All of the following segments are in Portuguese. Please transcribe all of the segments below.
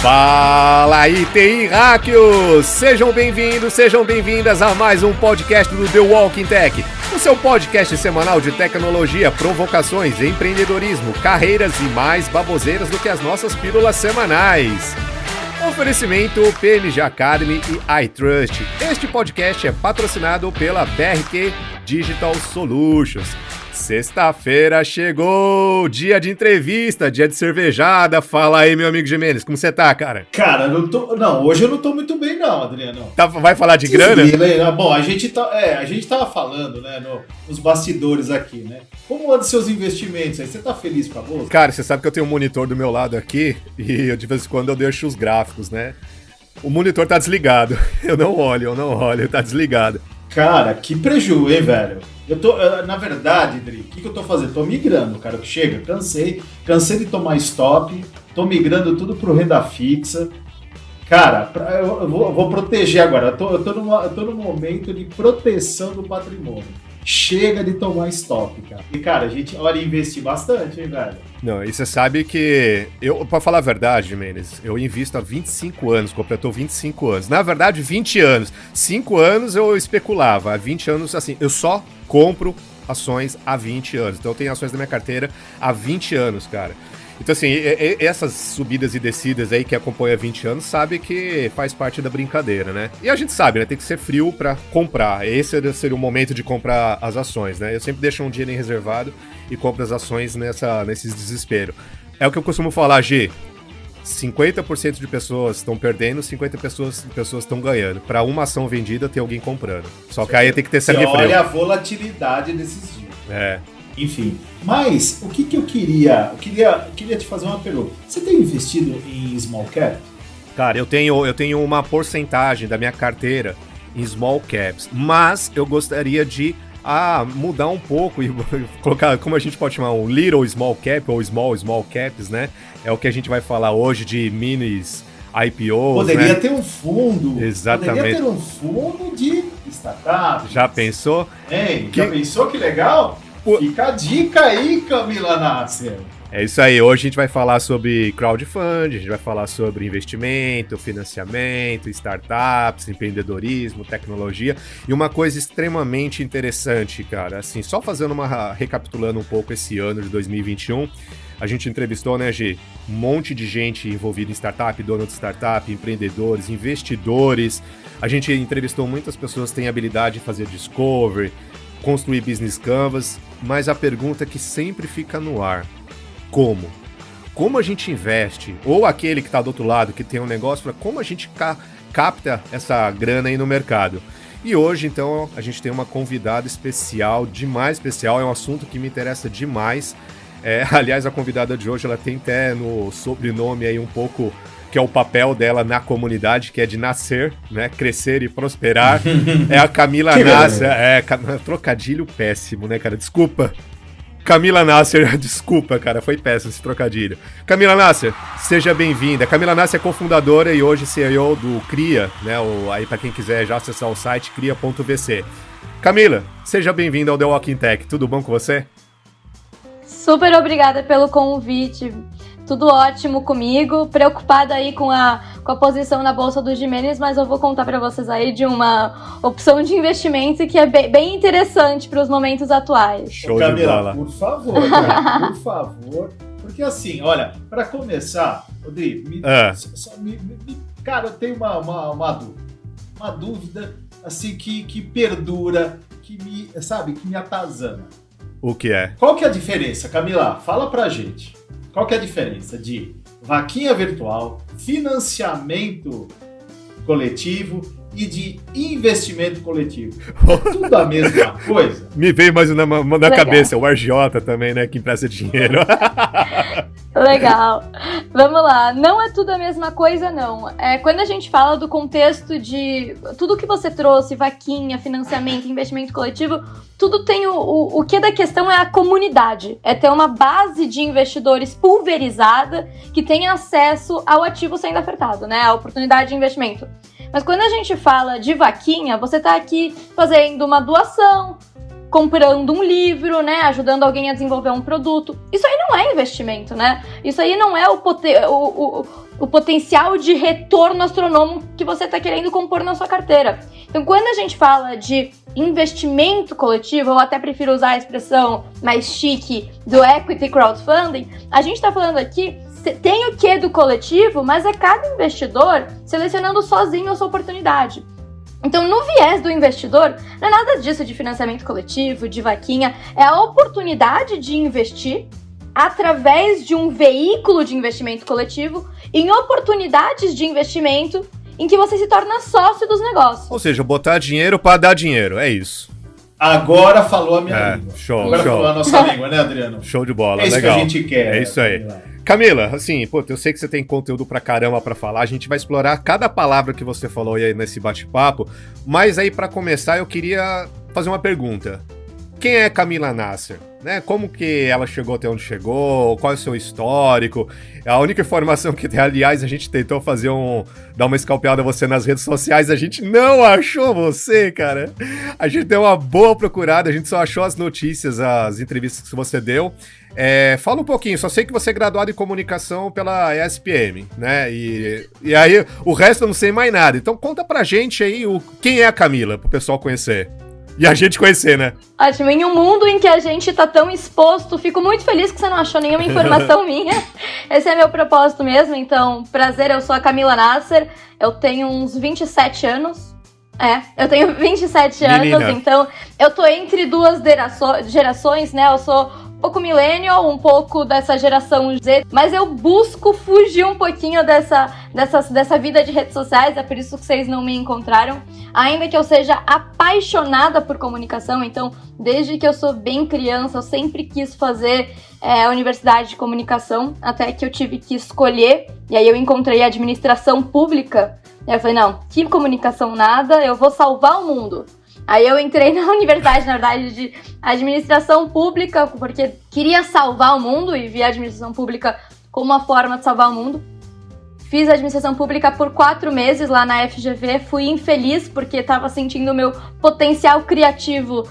Fala aí, TI Hackers! Sejam bem-vindos, sejam bem-vindas a mais um podcast do The Walking Tech, o seu podcast semanal de tecnologia, provocações, empreendedorismo, carreiras e mais baboseiras do que as nossas pílulas semanais. Oferecimento PMG Academy e iTrust. Este podcast é patrocinado pela BRQ Digital Solutions. Sexta-feira chegou, dia de entrevista, dia de cervejada. Fala aí, meu amigo Jimenez, como você tá, cara? Cara, hoje eu não tô muito bem não, Adriano. Vai falar de grana? Bom, a gente tava falando, né, nos bastidores aqui, né? Como anda seus investimentos aí? Você tá feliz com a bolsa? Cara, você sabe que eu tenho um monitor do meu lado aqui e eu, de vez em quando eu deixo os gráficos, né? O monitor tá desligado, eu não olho, tá desligado. Cara, que prejuízo, hein, velho? Na verdade, Dri, o que eu tô fazendo? Tô migrando, cara, que chega, cansei de tomar stop, tô migrando tudo pro renda fixa. Cara, eu vou proteger agora, eu tô no momento de proteção do patrimônio. Chega de tomar stop, cara. E, cara, a gente, olha, investir bastante, hein, velho? Não, e você sabe que pra falar a verdade, Mendes, eu invisto há 25 anos, completou 25 anos. Na verdade, 20 anos. 5 anos eu especulava, há 20 anos, assim, eu só compro ações há 20 anos. Então eu tenho ações na minha carteira há 20 anos, cara. Então, assim, essas subidas e descidas aí que acompanha há 20 anos, sabe que faz parte da brincadeira, né? E a gente sabe, né? Tem que ser frio pra comprar. Esse seria o momento de comprar as ações, né? Eu sempre deixo um dinheiro reservado e compro as ações nesses desespero. É o que eu costumo falar, G. 50% de pessoas estão perdendo, 50% de pessoas estão ganhando. Para uma ação vendida, tem alguém comprando. Só que aí tem que ter sangue frio. Olha a volatilidade desses dias. É. Enfim, mas o que eu queria te fazer uma pergunta. Você tem investido em small cap? Cara, eu tenho uma porcentagem da minha carteira em small caps, mas eu gostaria de mudar um pouco e colocar, como a gente pode chamar, um little small cap ou small caps, né? É o que a gente vai falar hoje de minis IPOs, Poderia né? ter um fundo. Exatamente. Poderia ter um fundo de startups. Já pensou? Hein? Já pensou que legal? Fica a dica aí, Camila Nasser. É isso aí, hoje a gente vai falar sobre crowdfunding, a gente vai falar sobre investimento, financiamento, startups, empreendedorismo, tecnologia e uma coisa extremamente interessante, cara, assim, só recapitulando um pouco esse ano de 2021, a gente entrevistou, né, G, um monte de gente envolvida em startup, dono de startup, empreendedores, investidores, a gente entrevistou muitas pessoas que têm habilidade de fazer discovery, construir business canvas, mas a pergunta que sempre fica no ar: como? Como a gente investe? Ou aquele que está do outro lado, que tem um negócio, como a gente capta essa grana aí no mercado? E hoje, então, a gente tem uma convidada especial, demais especial, é um assunto que me interessa demais. Aliás, a convidada de hoje, ela tem até no sobrenome aí um pouco, que é o papel dela na comunidade, que é de nascer, né, crescer e prosperar. É a Camila Nasser. Trocadilho péssimo, né, cara? Desculpa. Camila Nasser, desculpa, cara, foi péssimo esse trocadilho. Camila Nasser, seja bem-vinda. Camila Nasser é cofundadora e hoje CEO do Cria, né? Aí para quem quiser já acessar o site, cria.vc. Camila, seja bem-vinda ao The Walking Tech. Tudo bom com você? Super obrigada pelo convite. Tudo ótimo comigo, preocupada aí com a posição na Bolsa do Jimenez, mas eu vou contar para vocês aí de uma opção de investimento que é bem interessante para os momentos atuais. Show Camila, de bola. por favor, cara, por favor, porque assim, olha, para começar, Rodrigo, cara, eu tenho uma dúvida assim que perdura, que me atazana. O que é? Qual que é a diferença, Camila? Fala pra gente. Qual que é a diferença de vaquinha virtual, financiamento coletivo e de investimento coletivo? É tudo a mesma coisa? Me veio mais na cabeça, o agiota também, né, que empresta dinheiro. Legal. Vamos lá. Não é tudo a mesma coisa, não. Quando a gente fala do contexto de tudo que você trouxe, vaquinha, financiamento, investimento coletivo, tudo tem o que da questão é a comunidade. É ter uma base de investidores pulverizada que tem acesso ao ativo sendo ofertado, né? A oportunidade de investimento. Mas quando a gente fala de vaquinha, você está aqui fazendo uma doação, comprando um livro, né, ajudando alguém a desenvolver um produto. Isso aí não é investimento, né? Isso aí não é o potencial de retorno astronômico que você está querendo compor na sua carteira. Então, quando a gente fala de investimento coletivo, eu até prefiro usar a expressão mais chique do equity crowdfunding, a gente está falando aqui, tem o quê do coletivo, mas é cada investidor selecionando sozinho a sua oportunidade. Então, no viés do investidor, não é nada disso de financiamento coletivo, de vaquinha, é a oportunidade de investir através de um veículo de investimento coletivo em oportunidades de investimento em que você se torna sócio dos negócios. Ou seja, botar dinheiro para dar dinheiro, é isso. Agora falou a minha língua. Agora falou a nossa língua, né, Adriano? Show de bola, é isso legal. Que a gente quer. É isso aí. Camila, assim, pô, eu sei que você tem conteúdo pra caramba pra falar, a gente vai explorar cada palavra que você falou aí nesse bate-papo, mas aí pra começar eu queria fazer uma pergunta. Quem é Camila Nasser? Né? Como que ela chegou até onde chegou? Qual é o seu histórico? A única informação que tem, aliás, a gente tentou dar uma scalpeada a você nas redes sociais, a gente não achou você, cara. A gente deu uma boa procurada, a gente só achou as notícias, as entrevistas que você deu. Fala um pouquinho, só sei que você é graduado em comunicação pela ESPM, né? E aí, o resto eu não sei mais nada. Então conta pra gente aí quem é a Camila, pro pessoal conhecer. E a gente conhecer, né? Ótimo, em um mundo em que a gente tá tão exposto, fico muito feliz que você não achou nenhuma informação minha. Esse é meu propósito mesmo, então, prazer, eu sou a Camila Nasser, eu tenho uns 27 anos. Eu tenho 27 Menina. anos, então eu tô entre duas gerações, né? Eu sou um pouco millennial, um pouco dessa geração Z, mas eu busco fugir um pouquinho dessa vida de redes sociais, é por isso que vocês não me encontraram. Ainda que eu seja apaixonada por comunicação, então, desde que eu sou bem criança, eu sempre quis fazer a universidade de comunicação, até que eu tive que escolher, e aí eu encontrei a administração pública, e aí eu falei, não, que comunicação nada, eu vou salvar o mundo. Aí eu entrei na universidade, na verdade, de administração pública, porque queria salvar o mundo e vi a administração pública como uma forma de salvar o mundo. Fiz administração pública por 4 meses lá na FGV, fui infeliz porque estava sentindo o meu potencial criativo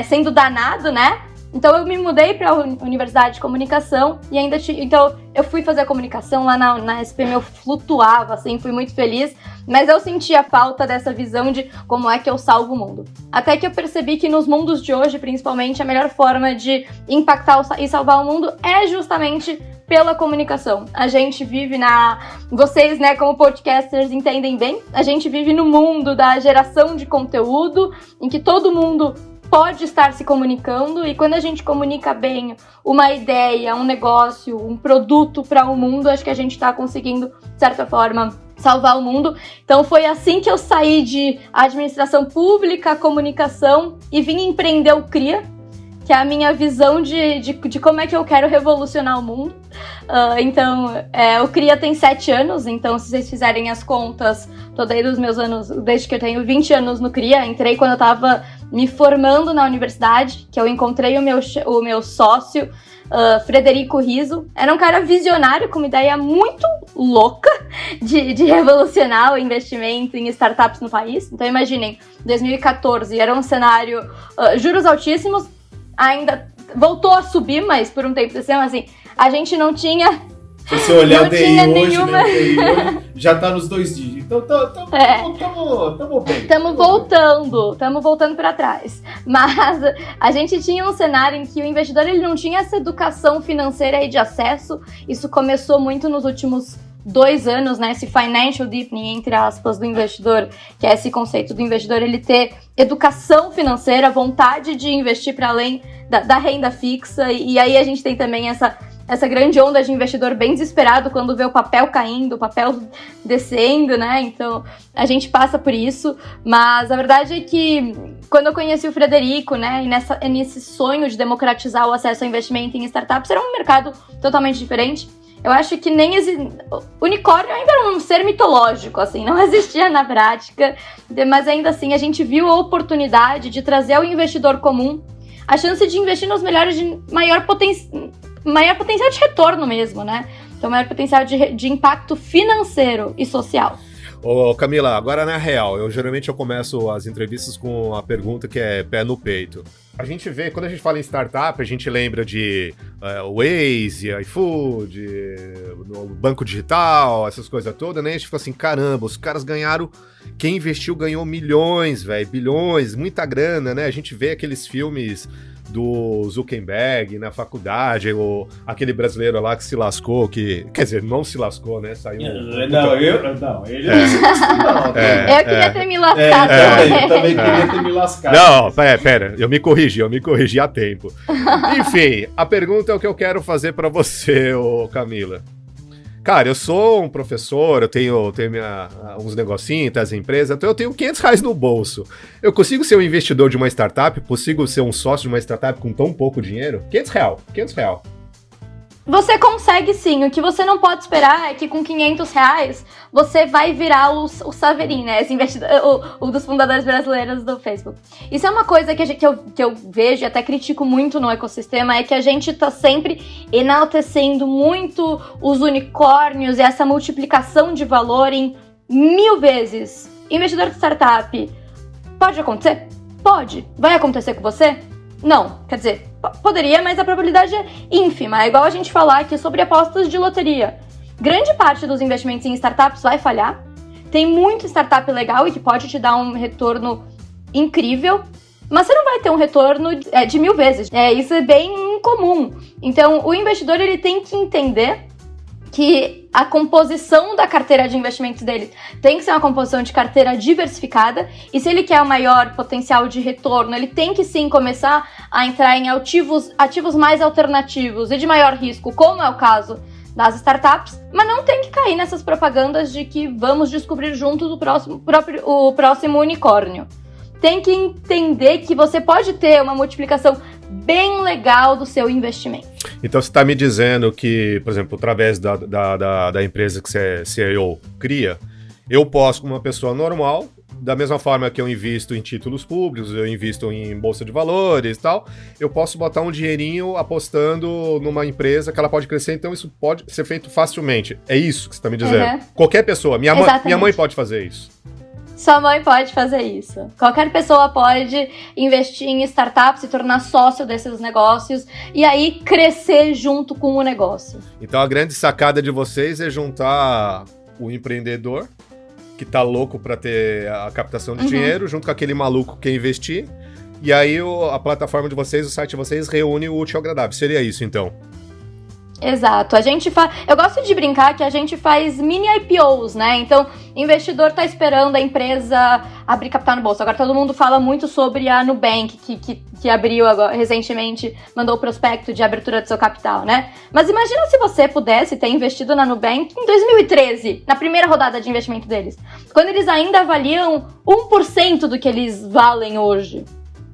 sendo danado, né? Então eu me mudei para a Universidade de Comunicação e então eu fui fazer a comunicação lá na SPM, eu flutuava, assim, fui muito feliz, mas eu sentia falta dessa visão de como é que eu salvo o mundo. Até que eu percebi que nos mundos de hoje, principalmente, a melhor forma de impactar e salvar o mundo é justamente pela comunicação. A gente vive vocês, né, como podcasters, entendem bem, a gente vive no mundo da geração de conteúdo, em que todo mundo pode estar se comunicando, e quando a gente comunica bem uma ideia, um negócio, um produto para o mundo, acho que a gente está conseguindo, de certa forma, salvar o mundo. Então foi assim que eu saí de administração pública, comunicação, e vim empreender o CRIA, que é a minha visão de como é que eu quero revolucionar o mundo. Então, o CRIA tem 7 anos, então se vocês fizerem as contas, tô desde os meus anos, desde que eu tenho 20 anos no CRIA, entrei quando eu tava me formando na universidade, que eu encontrei o meu sócio, Frederico Riso. Era um cara visionário, com uma ideia muito louca de revolucionar o investimento em startups no país. Então imaginem, 2014 era um cenário, juros altíssimos, ainda voltou a subir, mas por um tempo assim, a gente não tinha... Se você olhar o DI hoje, nenhuma... né, o DI hoje já tá nos 2 dígitos. Então tamo bem. Estamos voltando para trás. Mas a gente tinha um cenário em que o investidor ele não tinha essa educação financeira e de acesso. Isso começou muito nos últimos 2 anos, né, esse financial deepening, entre aspas, do investidor, que é esse conceito do investidor ele ter educação financeira, vontade de investir para além da renda fixa, e aí a gente tem também essa grande onda de investidor bem desesperado quando vê o papel caindo, o papel descendo, né, então a gente passa por isso, mas a verdade é que quando eu conheci o Frederico, né, e nesse sonho de democratizar o acesso ao investimento em startups, era um mercado totalmente diferente. Eu acho que unicórnio ainda era um ser mitológico, assim, não existia na prática, mas ainda assim a gente viu a oportunidade de trazer ao investidor comum a chance de investir nos melhores de maior potencial de retorno mesmo, né? Então, maior potencial de impacto financeiro e social. Ô, Camila, agora na real, geralmente eu começo as entrevistas com a pergunta que é pé no peito. A gente vê, quando a gente fala em startup, a gente lembra de Waze, iFood, no banco digital, essas coisas todas, né? A gente fica assim, caramba, os caras ganharam, quem investiu ganhou milhões, velho, bilhões, muita grana, né? A gente vê aqueles filmes do Zuckerberg na faculdade, ou aquele brasileiro lá que se lascou, quer dizer, não se lascou, né? Saiu. Ele não se lascou, não. Eu queria ter me lascado. Eu também queria ter me lascado. Não, pera, eu me corrigi a tempo. Enfim, a pergunta é o que eu quero fazer pra você, ô Camila. Cara, eu sou um professor, eu tenho uns negocinhos, as empresas, então eu tenho R$500 no bolso. Eu consigo ser um investidor de uma startup? Consigo ser um sócio de uma startup com tão pouco dinheiro? R$500. Você consegue sim, o que você não pode esperar é que com R$500 você vai virar o Saverin, né, esse o dos fundadores brasileiros do Facebook. Isso é uma coisa que eu vejo e até critico muito no ecossistema, é que a gente tá sempre enaltecendo muito os unicórnios e essa multiplicação de valor em 1000 vezes. Investidor de startup, pode acontecer? Pode. Vai acontecer com você? Não, quer dizer, poderia, mas a probabilidade é ínfima. É igual a gente falar aqui sobre apostas de loteria. Grande parte dos investimentos em startups vai falhar. Tem muito startup legal e que pode te dar um retorno incrível, mas você não vai ter um retorno de 1000 vezes. Isso é bem comum. Então, o investidor ele tem que entender que a composição da carteira de investimentos dele tem que ser uma composição de carteira diversificada, e se ele quer o maior potencial de retorno, ele tem que sim começar a entrar em ativos mais alternativos e de maior risco, como é o caso das startups, mas não tem que cair nessas propagandas de que vamos descobrir juntos o próximo unicórnio. Tem que entender que você pode ter uma multiplicação bem legal do seu investimento. Então você está me dizendo que, por exemplo, através da empresa que você CEO cria, eu posso, como uma pessoa normal, da mesma forma que eu invisto em títulos públicos, eu invisto em bolsa de valores e tal, eu posso botar um dinheirinho apostando numa empresa que ela pode crescer, então isso pode ser feito facilmente. É isso que você está me dizendo? Uhum. Qualquer pessoa. Minha mãe pode fazer isso. Sua mãe pode fazer isso. Qualquer pessoa pode investir em startups, se tornar sócio desses negócios e aí crescer junto com o negócio. Então a grande sacada de vocês é juntar o empreendedor que tá louco para ter a captação de dinheiro junto com aquele maluco que quer investir, e aí a plataforma de vocês, o site de vocês reúne o útil ao agradável. Seria isso então? Exato, eu gosto de brincar que a gente faz mini IPOs, né? Então, investidor tá esperando a empresa abrir capital no bolso. Agora todo mundo fala muito sobre a Nubank, que abriu agora, recentemente, mandou o prospecto de abertura do seu capital, né? Mas imagina se você pudesse ter investido na Nubank em 2013, na primeira rodada de investimento deles, quando eles ainda avaliam 1% do que eles valem hoje,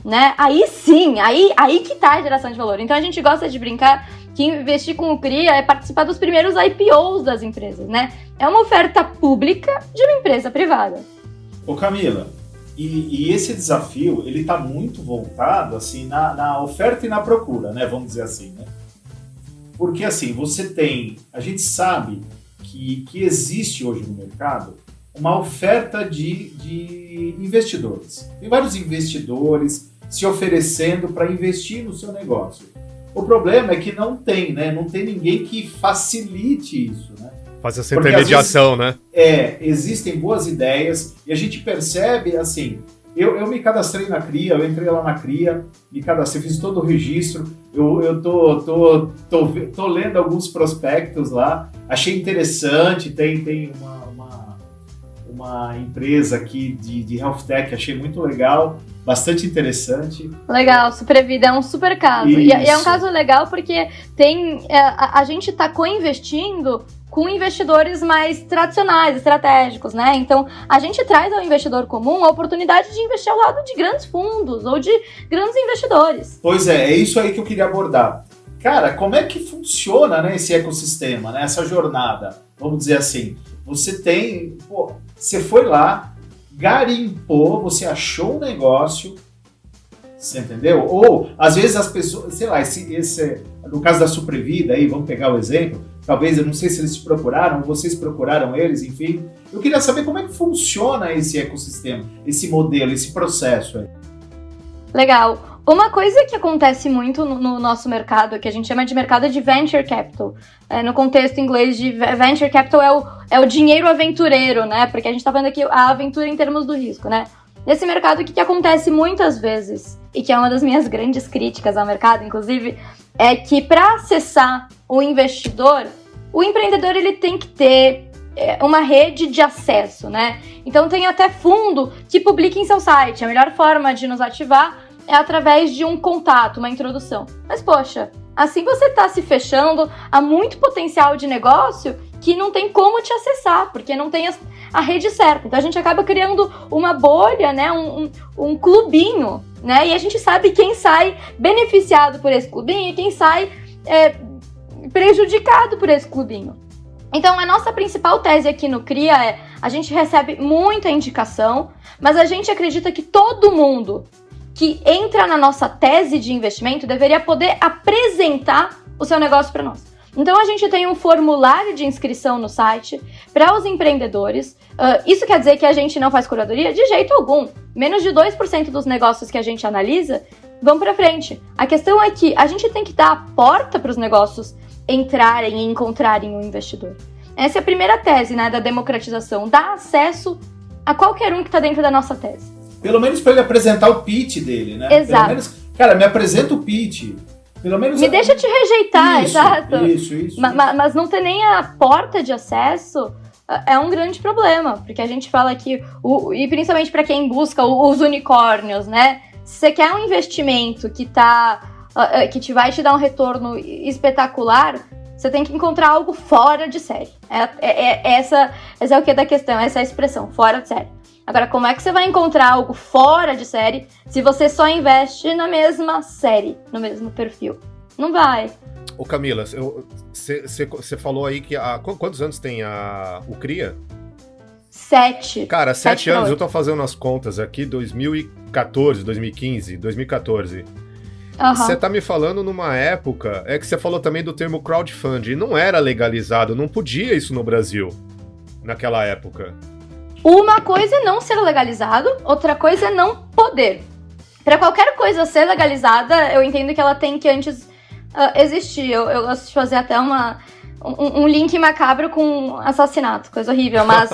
né? Aí sim, aí que tá a geração de valor. Então a gente gosta de brincar que investir com o CRIA é participar dos primeiros IPOs das empresas, né? É uma oferta pública de uma empresa privada. Ô Camila, e esse desafio, ele tá muito voltado, assim, na oferta e na procura, né? Vamos dizer assim, né? Porque, assim, a gente sabe que existe hoje no mercado uma oferta de investidores. Tem vários investidores se oferecendo para investir no seu negócio. O problema é que não tem, né? Não tem ninguém que facilite isso, né? Faz essa intermediação, né? Existem boas ideias e a gente percebe, assim, eu me cadastrei na CRIA, eu entrei lá na CRIA, me cadastrei, fiz todo o registro, eu tô lendo alguns prospectos lá, achei interessante, tem uma empresa aqui de health tech, achei muito legal, bastante interessante. Legal, Supervida é um super caso. E é um caso legal porque a gente está co-investindo com investidores mais tradicionais, estratégicos, né? Então, a gente traz ao investidor comum a oportunidade de investir ao lado de grandes fundos ou de grandes investidores. Pois é isso aí que eu queria abordar. Cara, como é que funciona, né, esse ecossistema, né, essa jornada? Vamos dizer assim, você foi lá, garimpou, você achou um negócio, você entendeu? Ou, às vezes, as pessoas, sei lá, no caso da Supervida, aí, vamos pegar o exemplo, talvez, eu não sei se eles te procuraram, vocês procuraram eles, enfim. Eu queria saber como é que funciona esse ecossistema, esse modelo, esse processo aí. Legal. Uma coisa que acontece muito no nosso mercado, que a gente chama de mercado de venture capital, no contexto inglês de venture capital é o dinheiro aventureiro, né? Porque a gente tá falando aqui a aventura em termos do risco, né? Nesse mercado, o que acontece muitas vezes, e que é uma das minhas grandes críticas ao mercado, inclusive, é que para acessar o investidor, o empreendedor ele tem que ter uma rede de acesso, né? Então tem até fundo que publica em seu site. A melhor forma de nos ativar é através de um contato, uma introdução. Mas, poxa, assim você está se fechando a muito potencial de negócio que não tem como te acessar, porque não tem a rede certa. Então a gente acaba criando uma bolha, né? Um clubinho, né? E a gente sabe quem sai beneficiado por esse clubinho e quem sai prejudicado por esse clubinho. Então a nossa principal tese aqui no CRIA é: a gente recebe muita indicação, mas a gente acredita que todo mundo que entra na nossa tese de investimento deveria poder apresentar o seu negócio para nós. Então a gente tem um formulário de inscrição no site para os empreendedores. Isso quer dizer que a gente não faz curadoria? De jeito algum. Menos de 2% dos negócios que a gente analisa vão para frente. A questão é que a gente tem que dar a porta para os negócios entrarem e encontrarem um investidor. Essa é a primeira tese, né, da democratização. Dar acesso a qualquer um que está dentro da nossa tese. Pelo menos para ele apresentar o pitch dele, né? Exato. Pelo menos, cara, me apresenta o pitch. Pelo menos me deixa te rejeitar, isso, exato. Isso. Mas não ter nem a porta de acesso é um grande problema, porque a gente fala que, e principalmente para quem busca os unicórnios, né? Se você quer um investimento que vai te dar um retorno espetacular, você tem que encontrar algo fora de série. Essa é o que da questão, essa é a expressão, fora de série. Agora, como é que você vai encontrar algo fora de série se você só investe na mesma série, no mesmo perfil? Não vai. Ô Camila, você falou aí que quantos anos tem o CRIA? 7. Cara, 7 anos, eu tô fazendo as contas aqui, 2014, 2015, 2014. Você tá me falando numa época, que você falou também do termo crowdfunding, não era legalizado, não podia isso no Brasil, naquela época. Uma coisa é não ser legalizado, outra coisa é não poder. Para qualquer coisa ser legalizada, eu entendo que ela tem que antes existir. Eu gosto de fazer até um link macabro com assassinato, coisa horrível, mas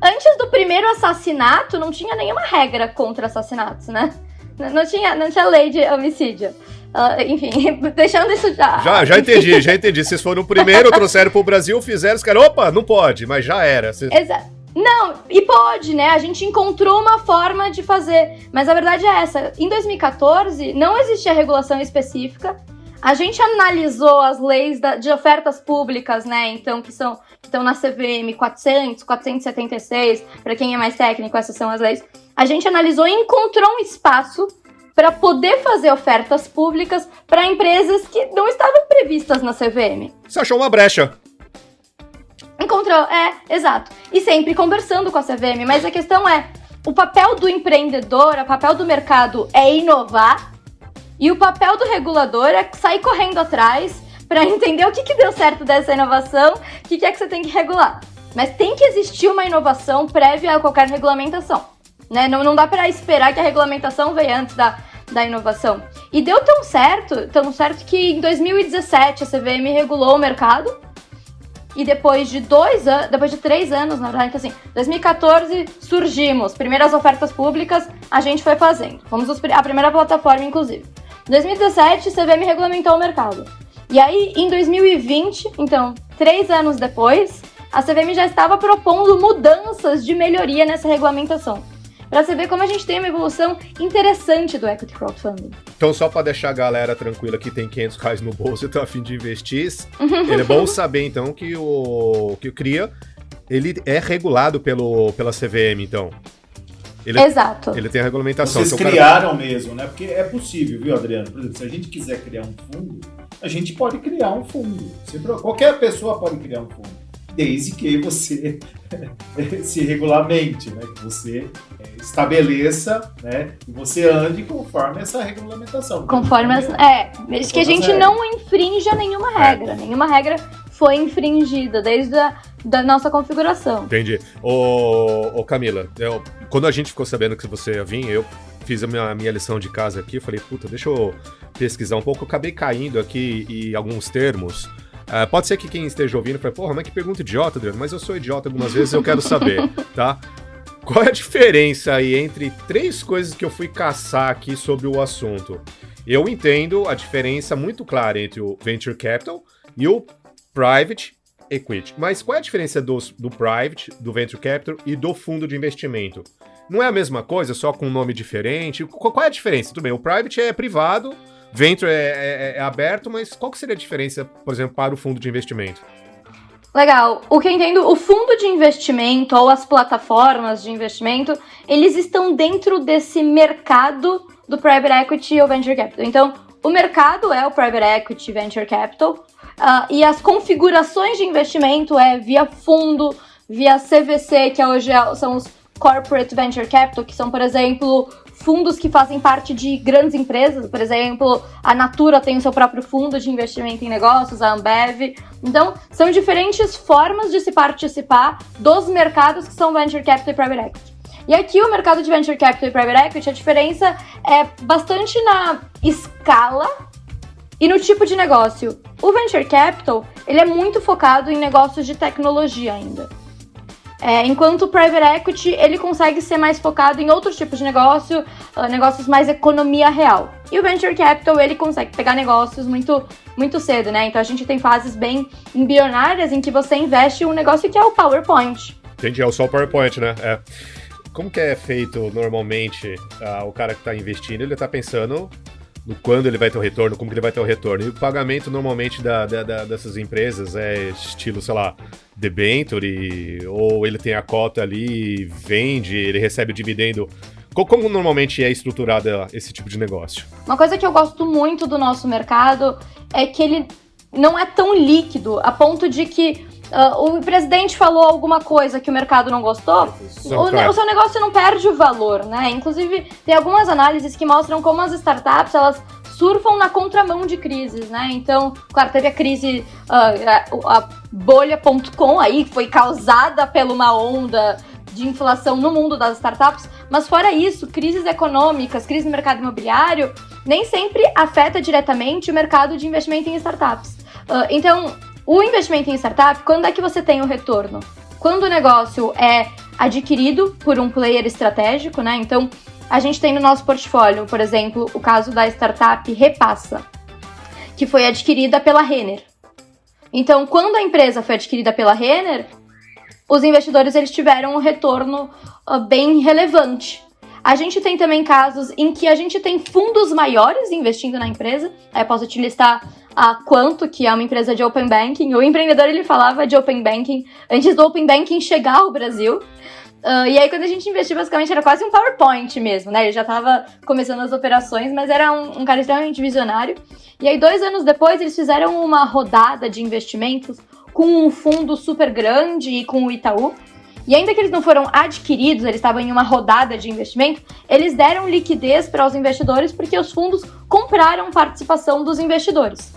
antes do primeiro assassinato, não tinha nenhuma regra contra assassinatos, né? Não tinha lei de homicídio. Enfim, deixando isso já. Já entendi. Vocês foram o primeiro, trouxeram pro Brasil, fizeram, os caras, opa, não pode, mas já era. Exato. Não, e pode, né? A gente encontrou uma forma de fazer, mas a verdade é essa. Em 2014, não existia regulação específica. A gente analisou as leis de ofertas públicas, né? Então, que estão na CVM 400, 476, para quem é mais técnico, essas são as leis. A gente analisou e encontrou um espaço para poder fazer ofertas públicas para empresas que não estavam previstas na CVM. Você achou uma brecha. Encontrou, exato. E sempre conversando com a CVM, mas a questão é, o papel do empreendedor, o papel do mercado é inovar, e o papel do regulador é sair correndo atrás para entender o que deu certo dessa inovação, o que é que você tem que regular. Mas tem que existir uma inovação prévia a qualquer regulamentação, né? Não dá para esperar que a regulamentação venha antes da inovação. E deu tão certo que em 2017 a CVM regulou o mercado, e depois de 3 anos, na verdade, então assim, 2014 surgimos, primeiras ofertas públicas, a gente foi fazendo. Fomos a primeira plataforma, inclusive. Em 2017, a CVM regulamentou o mercado. E aí, em 2020, então, 3 anos depois, a CVM já estava propondo mudanças de melhoria nessa regulamentação. Pra você ver como a gente tem uma evolução interessante do equity crowdfunding. Então, só pra deixar a galera tranquila que tem R$500 no bolso e tá a fim de investir, é bom saber, então, que o CRIA, ele é regulado pela CVM, então. Exato. Ele tem a regulamentação. Vocês criaram mesmo, né? Porque é possível, viu, Adriano? Por exemplo, se a gente quiser criar um fundo, a gente pode criar um fundo. Qualquer pessoa pode criar um fundo. desde que você se regulamente, né? Que você estabeleça, né? E você ande conforme essa regulamentação. Conforme desde que a gente não infrinja nenhuma regra. Nenhuma regra foi infringida desde da nossa configuração. Entendi. Ô Camila, quando a gente ficou sabendo que você ia vir, eu fiz a minha lição de casa aqui, eu falei, puta, deixa eu pesquisar um pouco, eu acabei caindo aqui em alguns termos. Pode ser que quem esteja ouvindo fale, porra, mas que pergunta idiota, Adriano, mas eu sou idiota algumas vezes, eu quero saber, tá? Qual é a diferença aí entre 3 coisas que eu fui caçar aqui sobre o assunto? Eu entendo a diferença muito clara entre o Venture Capital e o Private Equity. Mas qual é a diferença do Private, do Venture Capital e do fundo de investimento? Não é a mesma coisa, só com um nome diferente? Qual é a diferença? Tudo bem, o Private é privado, Venture é aberto, mas qual que seria a diferença, por exemplo, para o fundo de investimento? Legal. O que eu entendo, o fundo de investimento ou as plataformas de investimento, eles estão dentro desse mercado do Private Equity ou Venture Capital. Então, o mercado é o Private Equity Venture Capital e as configurações de investimento é via fundo, via CVC, que hoje são os Corporate Venture Capital, que são, por exemplo, fundos que fazem parte de grandes empresas. Por exemplo, a Natura tem o seu próprio fundo de investimento em negócios, a Ambev. Então, são diferentes formas de se participar dos mercados que são Venture Capital e Private Equity. E aqui o mercado de Venture Capital e Private Equity, a diferença é bastante na escala e no tipo de negócio. O Venture Capital, ele é muito focado em negócios de tecnologia ainda. Enquanto o Private Equity, ele consegue ser mais focado em outros tipos de negócio, negócios mais economia real. E o Venture Capital, ele consegue pegar negócios muito, muito cedo, né? Então a gente tem fases bem embrionárias em que você investe em um negócio que é o PowerPoint. Entendi, é só o PowerPoint, né? Como que é feito normalmente o cara que está investindo? Ele está pensando no quando ele vai ter o retorno, como que ele vai ter o retorno. E o pagamento normalmente dessas empresas é estilo, sei lá, debenture, ou ele tem a cota ali, vende, ele recebe o dividendo. Como normalmente é estruturado esse tipo de negócio? Uma coisa que eu gosto muito do nosso mercado é que ele não é tão líquido, a ponto de que o presidente falou alguma coisa que o mercado não gostou, o seu negócio não perde o valor, né? Inclusive, tem algumas análises que mostram como as startups, elas surfam na contramão de crises, né? Então, claro, teve a crise, a bolha.com aí, que foi causada por uma onda de inflação no mundo das startups, mas fora isso, crises econômicas, crise no mercado imobiliário, nem sempre afeta diretamente o mercado de investimento em startups. Então, o investimento em startup, quando é que você tem o retorno? Quando o negócio é adquirido por um player estratégico, né? Então, a gente tem no nosso portfólio, por exemplo, o caso da startup Repassa, que foi adquirida pela Renner. Então, quando a empresa foi adquirida pela Renner, os investidores eles tiveram um retorno bem relevante. A gente tem também casos em que a gente tem fundos maiores investindo na empresa. Aí eu posso te listar a Quanto, que é uma empresa de Open Banking. O empreendedor ele falava de Open Banking antes do Open Banking chegar ao Brasil. E aí, quando a gente investiu, basicamente era quase um PowerPoint mesmo, né? Ele já estava começando as operações, mas era um cara extremamente visionário. E aí, 2 anos depois, eles fizeram uma rodada de investimentos com um fundo super grande e com o Itaú. E ainda que eles não foram adquiridos, eles estavam em uma rodada de investimento, eles deram liquidez para os investidores porque os fundos compraram participação dos investidores.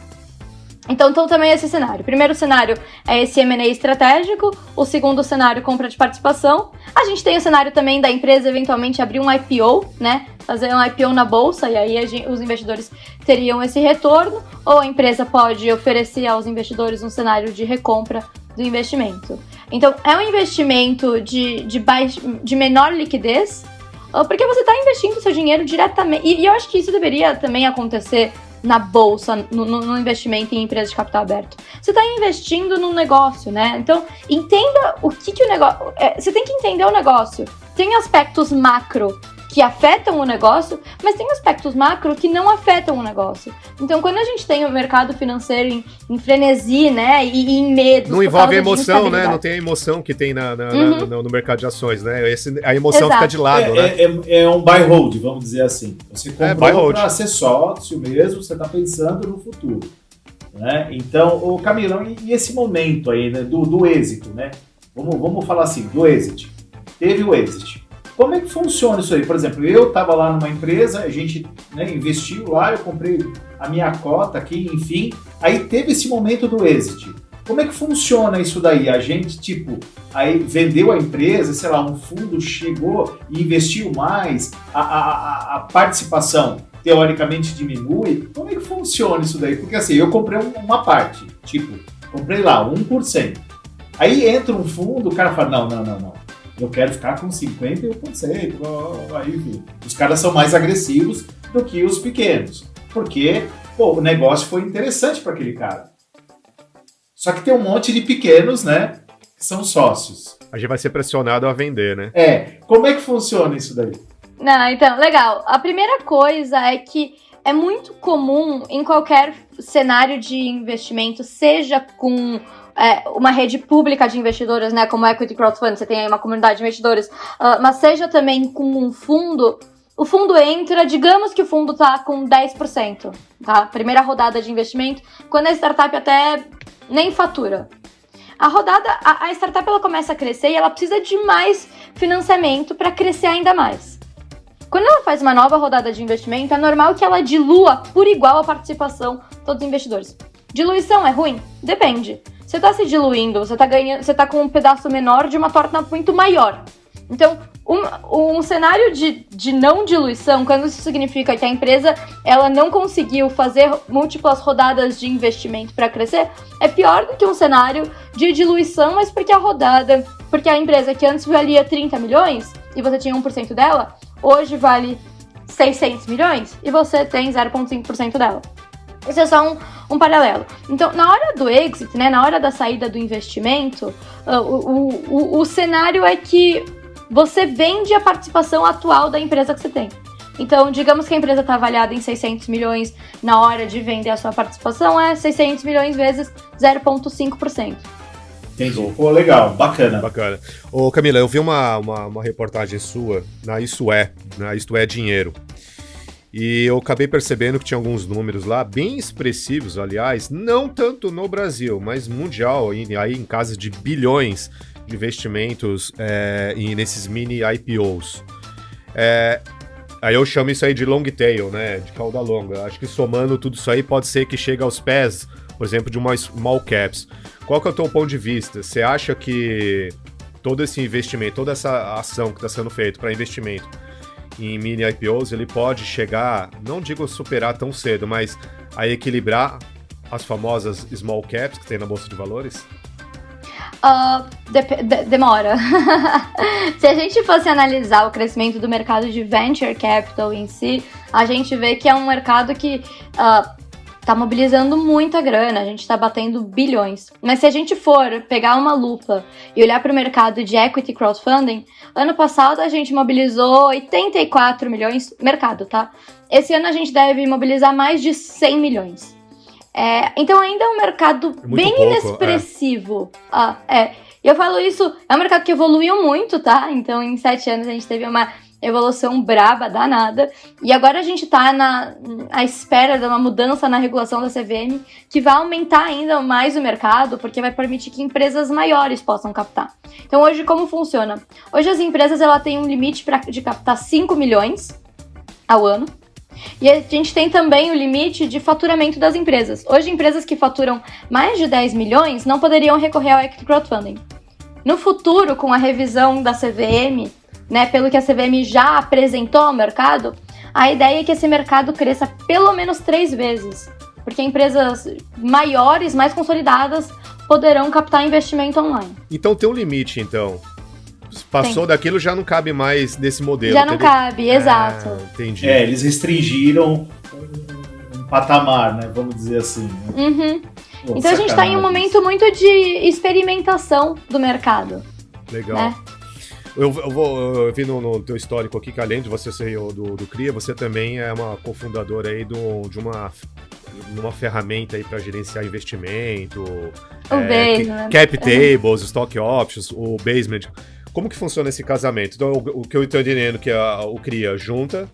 Então também esse cenário. O primeiro cenário é esse M&A estratégico, o segundo cenário, compra de participação. A gente tem o cenário também da empresa eventualmente abrir um IPO, né? Fazer um IPO na bolsa e aí os investidores teriam esse retorno, ou a empresa pode oferecer aos investidores um cenário de recompra do investimento. Então, é um investimento de menor liquidez, porque você está investindo seu dinheiro diretamente. E eu acho que isso deveria também acontecer na bolsa, no investimento em empresas de capital aberto. Você está investindo num negócio, né? Então, entenda o que o negócio... você tem que entender o negócio. Tem aspectos macro que afetam o negócio, mas tem aspectos macro que não afetam o negócio. Então, quando a gente tem o mercado financeiro em frenesi, né, e em medo... Não envolve emoção, né? Não tem a emoção que tem no mercado de ações, né? A emoção Exato. fica de lado, né? É um buy hold, vamos dizer assim. Você comprou para ser sócio mesmo, você está pensando no futuro. né? Então, o Camilão, e esse momento aí, né, do êxito, né? Vamos falar assim, do exit. Teve o exit. Como é que funciona isso aí? Por exemplo, eu estava lá numa empresa, a gente, né, investiu lá, eu comprei a minha cota aqui, enfim. Aí teve esse momento do exit. Como é que funciona isso daí? A gente, tipo, aí vendeu a empresa, sei lá, um fundo chegou e investiu mais, a participação teoricamente diminui. Como é que funciona isso daí? Porque assim, eu comprei uma parte, tipo, comprei lá 1%. Aí entra um fundo, o cara fala, não. Eu quero ficar com 51%. Aí, enfim, os caras são mais agressivos do que os pequenos. Porque, pô, o negócio foi interessante para aquele cara. Só que tem um monte de pequenos, né, que são sócios. A gente vai ser pressionado a vender, né? Como é que funciona isso daí? Não, então, legal. A primeira coisa é que é muito comum em qualquer cenário de investimento, seja com uma rede pública de investidores, né, como Equity Crowdfunding, você tem aí uma comunidade de investidores, mas seja também com um fundo, o fundo entra, digamos que o fundo tá com 10%, tá? Primeira rodada de investimento, quando a startup até nem fatura. A startup ela começa a crescer e ela precisa de mais financiamento para crescer ainda mais. Quando ela faz uma nova rodada de investimento, é normal que ela dilua por igual a participação de todos os investidores. Diluição é ruim? Depende. Você está se diluindo, você está com um pedaço menor de uma torta muito maior. Então, um cenário de não diluição, quando isso significa que a empresa ela não conseguiu fazer múltiplas rodadas de investimento para crescer, é pior do que um cenário de diluição, mas porque a empresa que antes valia 30 milhões e você tinha 1% dela, hoje vale 600 milhões e você tem 0,5% dela. Isso é só um paralelo. Então, na hora do exit, né, na hora da saída do investimento, o cenário é que você vende a participação atual da empresa que você tem. Então, digamos que a empresa está avaliada em 600 milhões na hora de vender a sua participação, é 600 milhões vezes 0,5%. Entendi. Pô, legal, bacana. Ô, Camila, eu vi uma reportagem sua na Isto É Dinheiro. E eu acabei percebendo que tinha alguns números lá, bem expressivos, aliás, não tanto no Brasil, mas mundial, aí em casa de bilhões de investimentos nesses mini IPOs. Aí eu chamo isso aí de long tail, né, de cauda longa. Acho que somando tudo isso aí pode ser que chegue aos pés, por exemplo, de uma small caps. Qual que é o teu ponto de vista? Você acha que todo esse investimento, toda essa ação que está sendo feita para investimento em mini IPOs, ele pode chegar, não digo superar tão cedo, mas a equilibrar as famosas small caps que tem na Bolsa de Valores? Demora. Se a gente fosse analisar o crescimento do mercado de venture capital em si, a gente vê que é um mercado que tá mobilizando muita grana, a gente tá batendo bilhões. Mas se a gente for pegar uma lupa e olhar para o mercado de equity crowdfunding, ano passado a gente mobilizou 84 milhões, mercado, tá? Esse ano a gente deve mobilizar mais de 100 milhões. Então ainda é um mercado bem pouco, inexpressivo. E eu falo isso, é um mercado que evoluiu muito, tá? Então em 7 anos a gente teve uma evolução braba, danada, e agora a gente tá à espera de uma mudança na regulação da CVM que vai aumentar ainda mais o mercado, porque vai permitir que empresas maiores possam captar. Então hoje como funciona? Hoje as empresas ela têm um limite de captar 5 milhões ao ano, e a gente tem também o limite de faturamento das empresas. Hoje empresas que faturam mais de 10 milhões não poderiam recorrer ao equity crowdfunding. No futuro, com a revisão da CVM, né, pelo que a CVM já apresentou ao mercado, a ideia é que esse mercado cresça pelo menos 3 vezes, porque empresas maiores, mais consolidadas, poderão captar investimento online. Então tem um limite, então. Passou daquilo, já não cabe mais nesse modelo. Já não cabe, exato. Entendi. Eles restringiram um patamar, né, vamos dizer assim. Né? Uhum. Pô, então a gente está em um momento muito de experimentação do mercado. Legal. Né? Eu vi no teu histórico aqui que além de você ser do CRIA, você também é uma cofundadora aí de uma ferramenta aí para gerenciar investimento, cap tables, stock options, o basement. Como que funciona esse casamento? Então, o que eu estou entendendo que o CRIA junta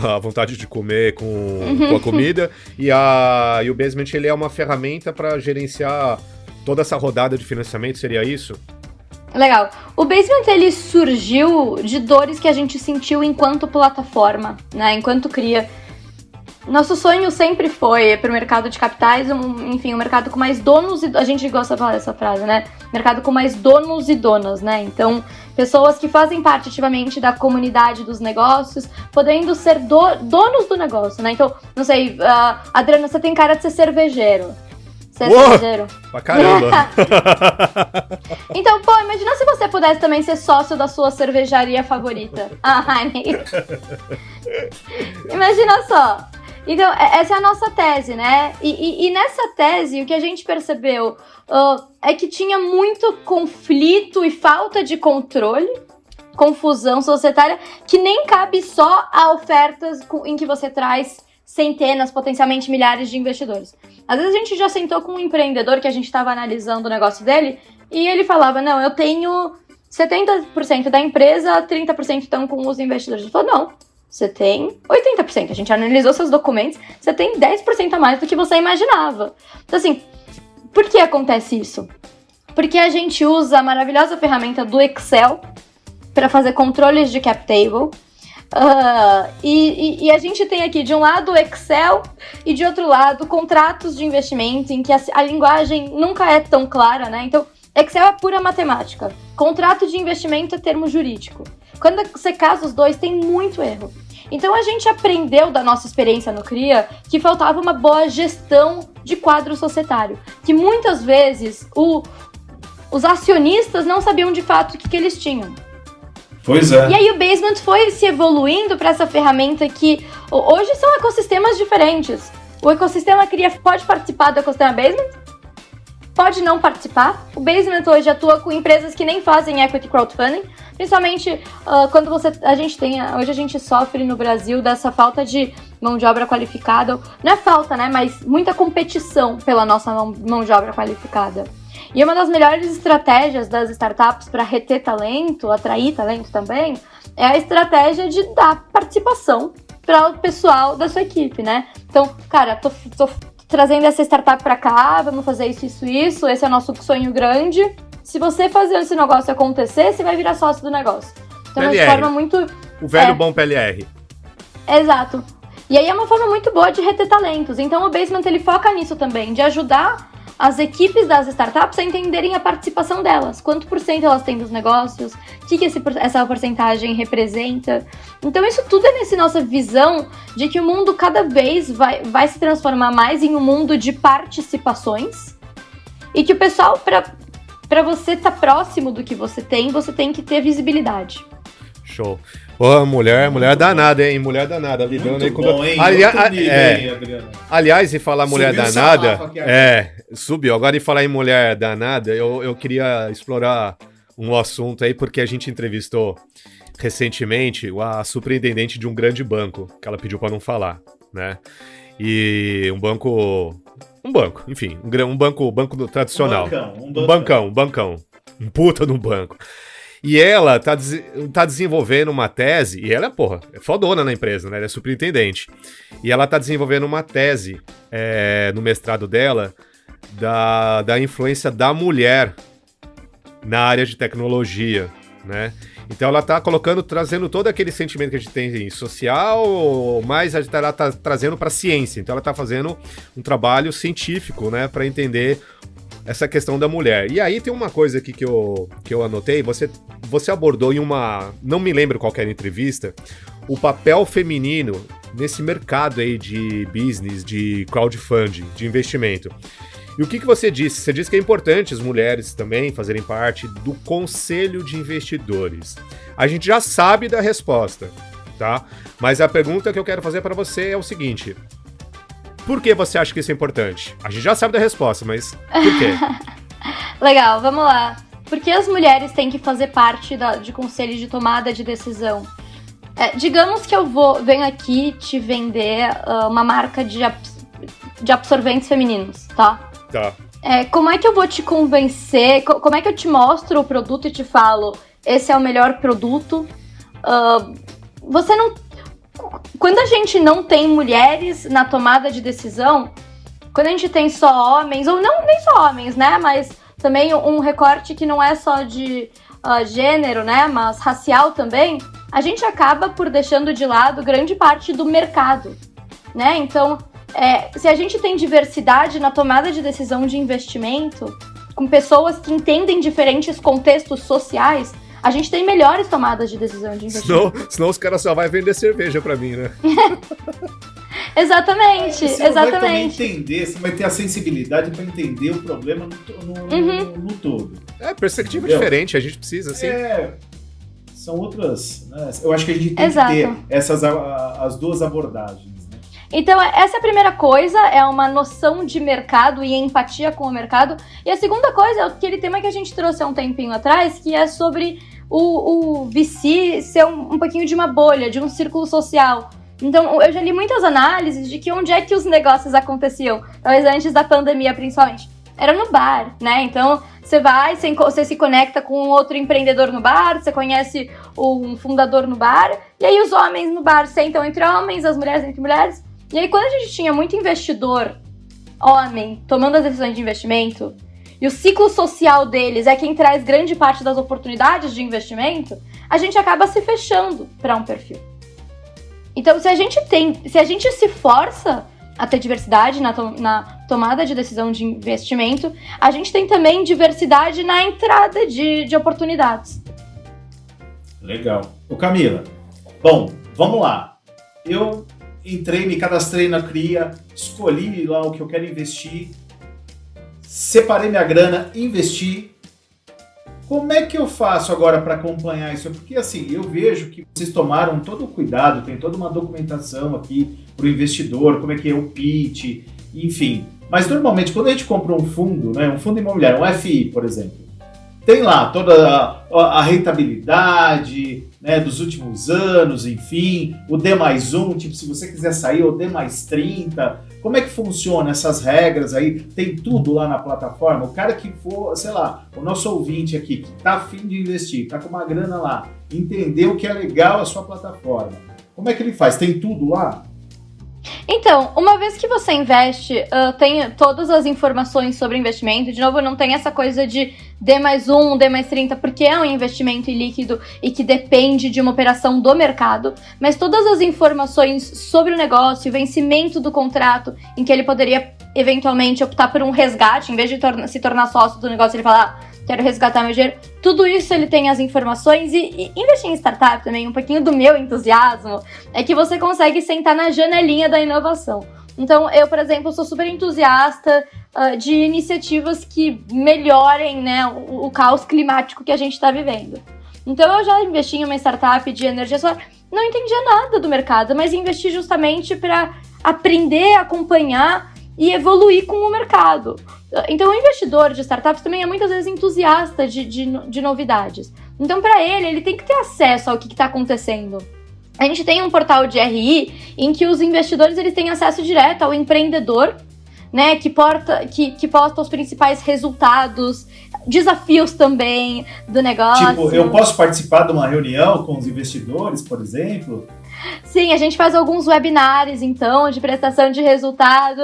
a vontade de comer com a comida, e o Basement ele é uma ferramenta para gerenciar toda essa rodada de financiamento, seria isso? Legal. O Basement, ele surgiu de dores que a gente sentiu enquanto plataforma, né? Enquanto cria. Nosso sonho sempre foi pro mercado de capitais, enfim, um mercado com mais donos e... A gente gosta de falar dessa frase, né? Mercado com mais donos e donas, né? Então, pessoas que fazem parte ativamente da comunidade dos negócios, podendo ser donos do negócio, né? Então, não sei, Adriana, você tem cara de ser cervejeiro. Você é cervejeiro? Pra caramba! Então, pô, imagina se você pudesse também ser sócio da sua cervejaria favorita. Imagina só. Então, essa é a nossa tese, né? E nessa tese, o que a gente percebeu é que tinha muito conflito e falta de controle, confusão societária, que nem cabe só a ofertas em que você traz centenas, potencialmente milhares de investidores. Às vezes a gente já sentou com um empreendedor que a gente estava analisando o negócio dele e ele falava, não, eu tenho 70% da empresa, 30% estão com os investidores. Ele falou, não, você tem 80%. A gente analisou seus documentos, você tem 10% a mais do que você imaginava. Então assim, por que acontece isso? Porque a gente usa a maravilhosa ferramenta do Excel para fazer controles de cap table. E a gente tem aqui de um lado o Excel e de outro lado contratos de investimento em que a linguagem nunca é tão clara, né? Então, Excel é pura matemática, contrato de investimento é termo jurídico. Quando você casa os dois, tem muito erro. Então a gente aprendeu da nossa experiência no CRIA que faltava uma boa gestão de quadro societário, que muitas vezes os acionistas não sabiam de fato o que eles tinham. Pois é. E aí o Basement foi se evoluindo para essa ferramenta que hoje são ecossistemas diferentes. O ecossistema CRIA pode participar do ecossistema Basement, pode não participar. O Basement hoje atua com empresas que nem fazem equity crowdfunding, principalmente quando hoje a gente sofre no Brasil dessa falta de mão de obra qualificada. Não é falta, né? Mas muita competição pela nossa mão de obra qualificada. E uma das melhores estratégias das startups para reter talento, atrair talento também, é a estratégia de dar participação para o pessoal da sua equipe, né? Então, cara, tô trazendo essa startup para cá, vamos fazer isso, esse é o nosso sonho grande. Se você fazer esse negócio acontecer, você vai virar sócio do negócio. Então, é uma forma muito... O velho bom PLR. Exato. E aí é uma forma muito boa de reter talentos. Então, o Basement, ele foca nisso também, de ajudar as equipes das startups a entenderem a participação delas. Quanto por cento elas têm dos negócios, o que essa porcentagem representa. Então isso tudo é nessa nossa visão de que o mundo cada vez vai se transformar mais em um mundo de participações e que o pessoal, para você estar próximo do que você tem que ter visibilidade. Show. Ô, mulher danada, hein? Mulher danada, lidando aí com... Hein? Aliás, e falar mulher subiu danada... Aqui. Subiu. Agora, em falar em mulher danada, eu queria explorar um assunto aí, porque a gente entrevistou recentemente a superintendente de um grande banco, que ela pediu pra não falar, né? E um banco, enfim, um banco tradicional. Um bancão. Um puta de um banco. E ela tá desenvolvendo uma tese, e ela, é fodona na empresa, né? Ela é superintendente. E ela tá desenvolvendo uma tese no mestrado dela da influência da mulher na área de tecnologia, né? Então ela tá trazendo todo aquele sentimento que a gente tem social, mas ela tá trazendo pra ciência. Então ela tá fazendo um trabalho científico, né? Pra entender essa questão da mulher. E aí tem uma coisa aqui que eu anotei, você abordou em não me lembro qual era a entrevista, o papel feminino nesse mercado aí de business, de crowdfunding, de investimento. E o que você disse? Você disse que é importante as mulheres também fazerem parte do conselho de investidores. A gente já sabe da resposta, tá? Mas a pergunta que eu quero fazer para você é o seguinte: por que você acha que isso é importante? A gente já sabe da resposta, mas por quê? Legal, vamos lá. Por que as mulheres têm que fazer parte de conselho de tomada de decisão? Digamos que eu venho aqui te vender uma marca de absorventes femininos, tá? Tá. Como é que eu vou te convencer? Como é que eu te mostro o produto e te falo, esse é o melhor produto? Você não... quando a gente não tem mulheres na tomada de decisão, quando a gente tem só homens, ou não nem só homens, né? Mas também um recorte que não é só de gênero, né? Mas racial também, a gente acaba por deixando de lado grande parte do mercado, né? Então, se a gente tem diversidade na tomada de decisão de investimento, com pessoas que entendem diferentes contextos sociais, a gente tem melhores tomadas de decisão de investimento. Senão os caras só vão vender cerveja pra mim, né? Exatamente, você exatamente. Vai entender, você vai ter a sensibilidade para entender o problema no todo. Perspectiva Entendeu? diferente, a gente precisa, assim. São outras, né? Eu acho que a gente tem que ter as duas abordagens. Né? Então, essa é a primeira coisa, é uma noção de mercado e empatia com o mercado. E a segunda coisa é aquele tema que a gente trouxe há um tempinho atrás, que é sobre o VC ser um pouquinho de uma bolha, de um círculo social. Então, eu já li muitas análises de que onde é que os negócios aconteciam, talvez antes da pandemia principalmente. Era no bar, né? Então, você se conecta com outro empreendedor no bar, você conhece um fundador no bar, e aí os homens no bar sentam entre homens, as mulheres entre mulheres. E aí, quando a gente tinha muito investidor homem tomando as decisões de investimento, e o ciclo social deles é quem traz grande parte das oportunidades de investimento, a gente acaba se fechando para um perfil. Então, se a gente se força a ter diversidade na tomada de decisão de investimento, a gente tem também diversidade na entrada de oportunidades. Legal. Ô Camila, bom, vamos lá. Eu entrei, me cadastrei na CRIA, escolhi lá o que eu quero investir, separei minha grana, investi. Como é que eu faço agora para acompanhar isso? Porque assim, eu vejo que vocês tomaram todo o cuidado, tem toda uma documentação aqui para o investidor, como é que é o pitch, enfim. Mas normalmente quando a gente compra um fundo, né, um fundo imobiliário, um FI, por exemplo, tem lá toda a rentabilidade, né, dos últimos anos, enfim, o D+1, tipo, se você quiser sair, o D+30, como é que funciona essas regras aí? Tem tudo lá na plataforma? O cara que for, sei lá, o nosso ouvinte aqui, que tá a fim de investir, tá com uma grana lá, entendeu que é legal a sua plataforma, como é que ele faz? Tem tudo lá? Então, uma vez que você investe, tem todas as informações sobre investimento. De novo, não tem essa coisa de D+1, D+30, porque é um investimento ilíquido e que depende de uma operação do mercado. Mas todas as informações sobre o negócio, vencimento do contrato, em que ele poderia eventualmente optar por um resgate, em vez de se tornar sócio do negócio, ele falar, quero resgatar meu dinheiro. Tudo isso ele tem as informações e investir em startup também, um pouquinho do meu entusiasmo, é que você consegue sentar na janelinha da inovação. Então, eu, por exemplo, sou super entusiasta de iniciativas que melhorem, né, o caos climático que a gente está vivendo. Então, eu já investi em uma startup de energia solar, não entendia nada do mercado, mas investi justamente para aprender, acompanhar e evoluir com o mercado. Então, o investidor de startups também é muitas vezes entusiasta de novidades. Então, para ele tem que ter acesso ao que está acontecendo. A gente tem um portal de RI em que os investidores eles têm acesso direto ao empreendedor, né, que posta os principais resultados, desafios também do negócio. Tipo, eu posso participar de uma reunião com os investidores, por exemplo? Sim, a gente faz alguns webinars, então, de prestação de resultado.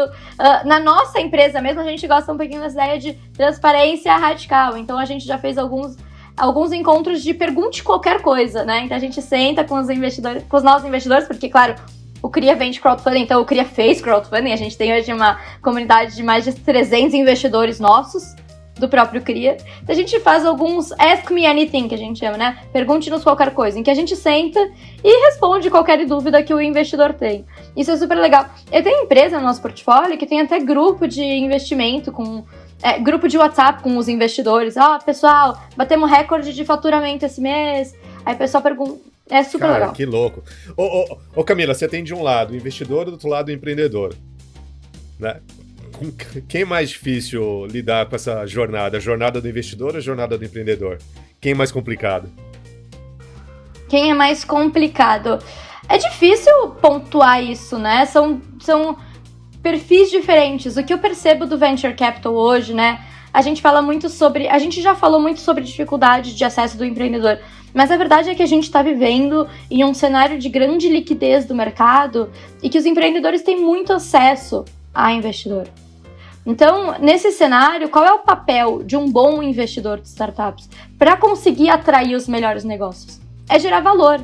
Na nossa empresa mesmo, a gente gosta um pouquinho dessa ideia de transparência radical. Então, a gente já fez alguns encontros de pergunte qualquer coisa, né? Então, a gente senta com os investidores, com os nossos investidores, porque, claro, o CRIA vende crowdfunding, então o CRIA fez crowdfunding. A gente tem hoje uma comunidade de mais de 300 investidores nossos, do próprio CRIA. Então a gente faz alguns Ask Me Anything, que a gente chama, né? Pergunte-nos qualquer coisa, em que a gente senta e responde qualquer dúvida que o investidor tem. Isso é super legal. Eu tenho empresa no nosso portfólio que tem até grupo de investimento, grupo de WhatsApp com os investidores. Pessoal, batemos recorde de faturamento esse mês. Aí o pessoal pergunta. É super legal. Que louco. Ô Camila, você tem de um lado o investidor, do outro lado o empreendedor, né? Quem é mais difícil lidar com essa jornada? A jornada do investidor ou a jornada do empreendedor? Quem é mais complicado? Quem é mais complicado? É difícil pontuar isso, né? São perfis diferentes. O que eu percebo do Venture Capital hoje, né? A gente já falou muito sobre dificuldade de acesso do empreendedor. Mas a verdade é que a gente está vivendo em um cenário de grande liquidez do mercado e que os empreendedores têm muito acesso a investidor. Então, nesse cenário, qual é o papel de um bom investidor de startups para conseguir atrair os melhores negócios? É gerar valor.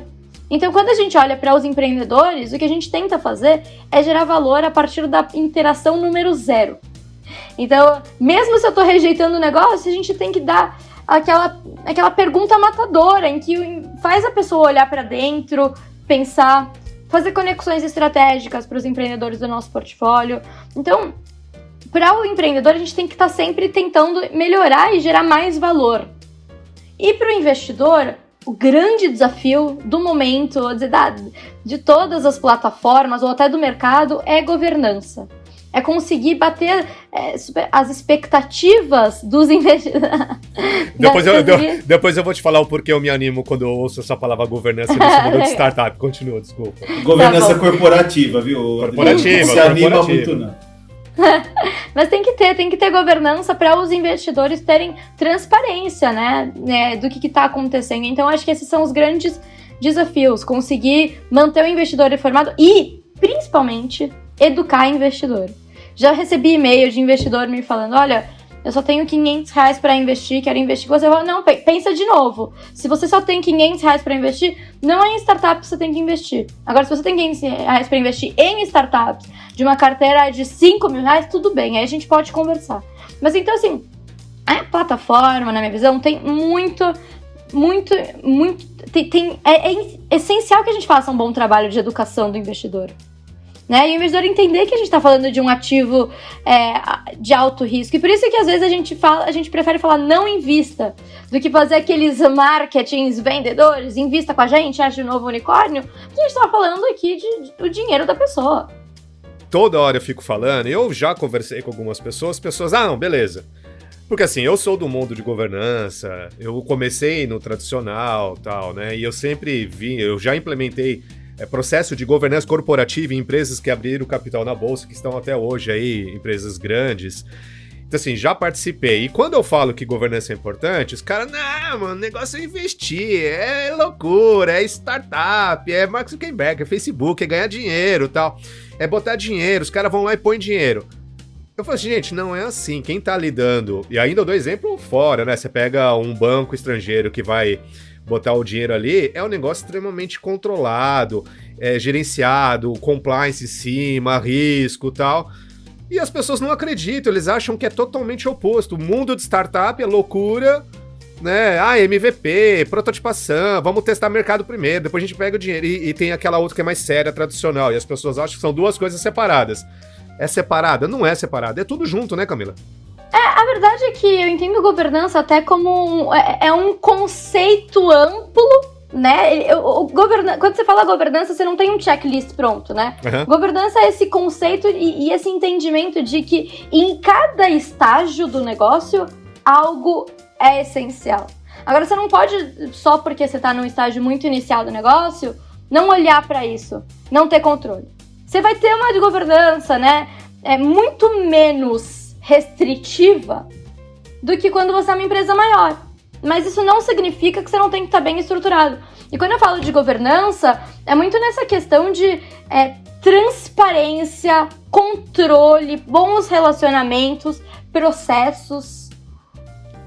Então, quando a gente olha para os empreendedores, o que a gente tenta fazer é gerar valor a partir da interação número 0. Então, mesmo se eu estou rejeitando o negócio, a gente tem que dar aquela pergunta matadora, em que faz a pessoa olhar para dentro, pensar, fazer conexões estratégicas para os empreendedores do nosso portfólio. Então, para o empreendedor, a gente tem que estar sempre tentando melhorar e gerar mais valor. E para o investidor, o grande desafio do momento, de todas as plataformas ou até do mercado, é governança. É conseguir bater as expectativas dos investidores. Depois eu vou te falar o porquê eu me animo quando eu ouço essa palavra governança nesse mundo de startup. Continua, desculpa. Governança corporativa, viu? Corporativa. Não se anima muito, não. Mas tem que ter governança para os investidores terem transparência, né, do que está acontecendo. Então, acho que esses são os grandes desafios. Conseguir manter o investidor informado e, principalmente, educar investidor. Já recebi e-mail de investidor me falando, olha, eu só tenho R$500 para investir, quero investir com você. Eu falo, não, pensa de novo. Se você só tem R$500 para investir, não é em startup que você tem que investir. Agora, se você tem R$500 para investir em startups de uma carteira de R$5.000, tudo bem, aí a gente pode conversar. Mas então, assim, a plataforma, na minha visão, tem é essencial que a gente faça um bom trabalho de educação do investidor. Né? E o investidor entender que a gente está falando de um ativo de alto risco. E por isso que às vezes a gente prefere falar não invista do que fazer aqueles marketings vendedores, invista com a gente, acha de novo unicórnio, porque a gente está falando aqui do dinheiro da pessoa. Toda hora eu fico falando, eu já conversei com algumas pessoas, não, beleza. Porque assim, eu sou do mundo de governança, eu comecei no tradicional, tal, né? E eu sempre eu já implementei processo de governança corporativa em empresas que abriram capital na bolsa, que estão até hoje aí, empresas grandes. Então assim, já participei. E quando eu falo que governança é importante, os caras, não, mano, o negócio é investir, é loucura, é startup, é Mark Zuckerberg, é Facebook, é ganhar dinheiro e tal. É botar dinheiro, os caras vão lá e põem dinheiro. Eu falo assim, gente, não é assim. Quem tá lidando... E ainda eu dou exemplo fora, né? Você pega um banco estrangeiro que vai botar o dinheiro ali, é um negócio extremamente controlado, gerenciado, compliance em cima, risco e tal. E as pessoas não acreditam, eles acham que é totalmente oposto. O mundo de startup é loucura, né? MVP, prototipação, vamos testar mercado primeiro, depois a gente pega o dinheiro. E tem aquela outra que é mais séria, tradicional, e as pessoas acham que são duas coisas separadas. É separada? Não é separada, é tudo junto, né, Camila? A verdade é que eu entendo governança até como um conceito amplo, né? Quando você fala governança, você não tem um checklist pronto, né? Uhum. Governança é esse conceito e esse entendimento de que em cada estágio do negócio, algo é essencial. Agora, você não pode, só porque você está num estágio muito inicial do negócio, não olhar para isso, não ter controle. Você vai ter uma de governança, né? Muito menos restritiva do que quando você é uma empresa maior. Mas isso não significa que você não tem que estar bem estruturado. E quando eu falo de governança, é muito nessa questão de transparência, controle, bons relacionamentos, processos.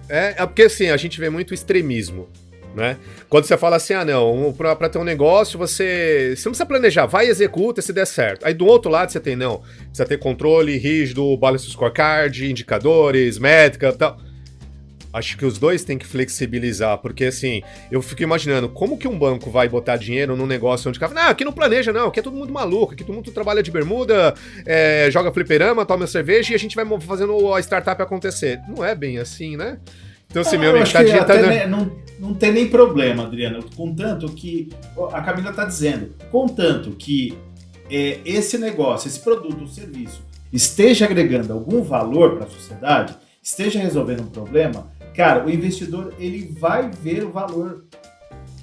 É porque assim, a gente vê muito extremismo, né? Quando você fala assim, não, pra ter um negócio, você não precisa planejar, vai e executa se der certo. Aí do outro lado você tem, não, precisa ter controle rígido, balance scorecard, indicadores, métrica e tal. Acho que os dois têm que flexibilizar, porque assim, eu fico imaginando, como que um banco vai botar dinheiro num negócio onde aqui não planeja não, aqui é todo mundo maluco, aqui todo mundo trabalha de bermuda, joga fliperama, toma cerveja e a gente vai fazendo a startup acontecer. Não é bem assim, né? Então, assim, meu mercadinho tá... Não tem nem problema, Adriano, contanto que, a Camila tá dizendo, contanto que esse negócio, esse produto, o serviço, esteja agregando algum valor para a sociedade, esteja resolvendo um problema, cara, o investidor, ele vai ver o valor.